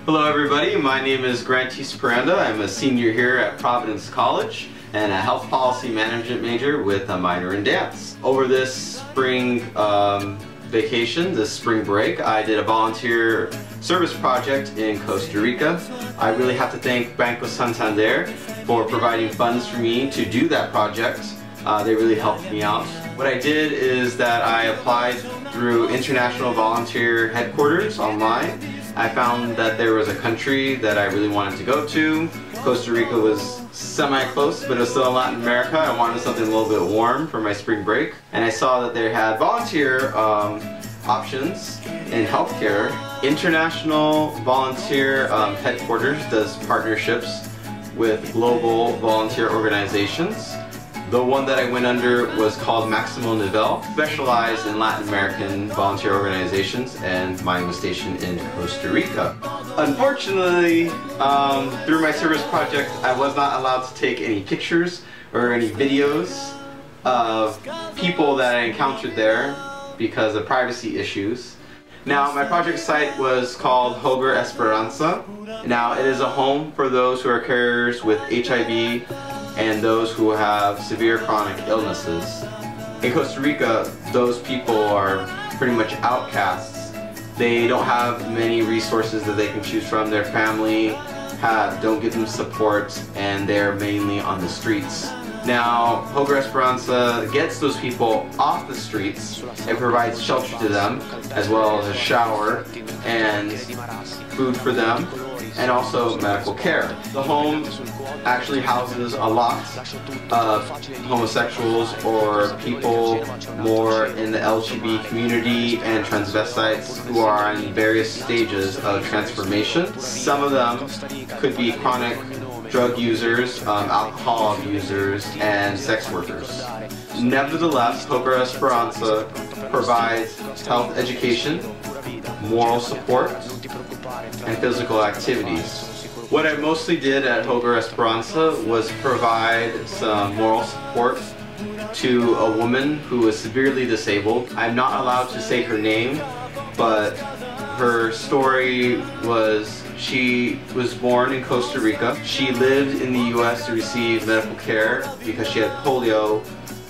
Hello everybody, my name is Grant Tisperanda. I'm a senior here at Providence College and a health policy management major with a minor in dance. Over this spring vacation, this spring break, I did a volunteer service project in Costa Rica. I really have to thank Banco Santander for providing funds for me to do that project. They really helped me out. What I did is that I applied through International Volunteer Headquarters online. I found that there was a country that I really wanted to go to. Costa Rica was semi-close, but it was still in Latin America. I wanted something a little bit warm for my spring break. And I saw that they had volunteer options in healthcare. International Volunteer Headquarters does partnerships with global volunteer organizations. The one that I went under was called Maximo Nivel, specialized in Latin American volunteer organizations, and mine was stationed in Costa Rica. Unfortunately, through my service project, I was not allowed to take any pictures or any videos of people that I encountered there because of privacy issues. Now, my project site was called Hogar Esperanza. Now, it is a home for those who are carriers with HIV and those who have severe chronic illnesses. In Costa Rica, those people are pretty much outcasts. They don't have many resources that they can choose from. Their family don't give them support, and they're mainly on the streets. Now, Hogar Esperanza gets those people off the streets and provides shelter to them, as well as a shower and food for them, and also medical care. The home actually houses a lot of homosexuals or people more in the LGBT community and transvestites who are in various stages of transformation. Some of them could be chronic drug users, alcohol abusers, and sex workers. Nevertheless, Hogar Esperanza provides health education, moral support, and physical activities. What I mostly did at Hogar Esperanza was provide some moral support to a woman who was severely disabled. I'm not allowed to say her name, but her story was she was born in Costa Rica. She lived in the US to receive medical care because she had polio,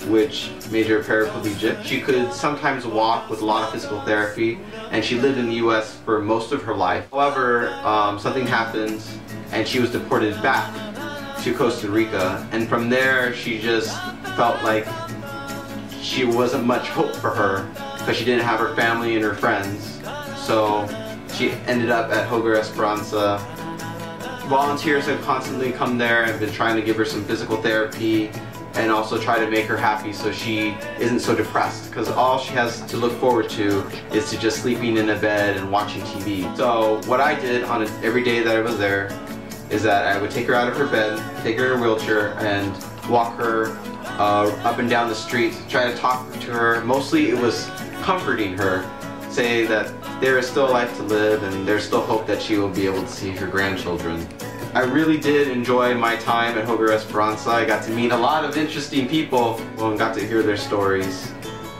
which made her paraplegic. She could sometimes walk with a lot of physical therapy, and she lived in the US for most of her life. However, something happened and she was deported back to Costa Rica, and from there she just felt like she wasn't much hope for her because she didn't have her family and her friends. So she ended up at Hogar Esperanza. Volunteers have constantly come there and been trying to give her some physical therapy and also try to make her happy so she isn't so depressed, because all she has to look forward to is to just sleeping in a bed and watching TV. So what I did on every day that I was there is that I would take her out of her bed, take her in a wheelchair, and walk her up and down the street, try to talk to her. Mostly it was comforting her, say that there is still life to live and there's still hope that she will be able to see her grandchildren. I really did enjoy my time at Hogar Esperanza. I got to meet a lot of interesting people and got to hear their stories.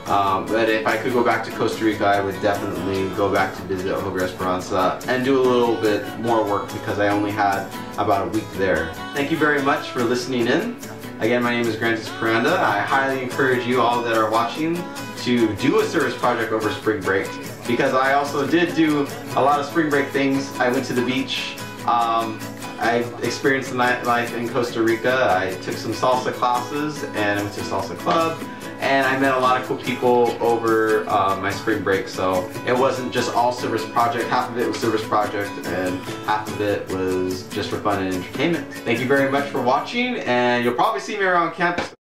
But if I could go back to Costa Rica, I would definitely go back to visit Hogar Esperanza and do a little bit more work because I only had about a week there. Thank you very much for listening in. Again, my name is Grant Tisperanda. I highly encourage you all that are watching to do a service project over spring break, because I also did do a lot of spring break things. I went to the beach. I experienced the nightlife in Costa Rica. I took some salsa classes and I went to a salsa club, and I met a lot of cool people over my spring break. So it wasn't just all service project. Half of it was service project and half of it was just for fun and entertainment. Thank you very much for watching, and you'll probably see me around campus.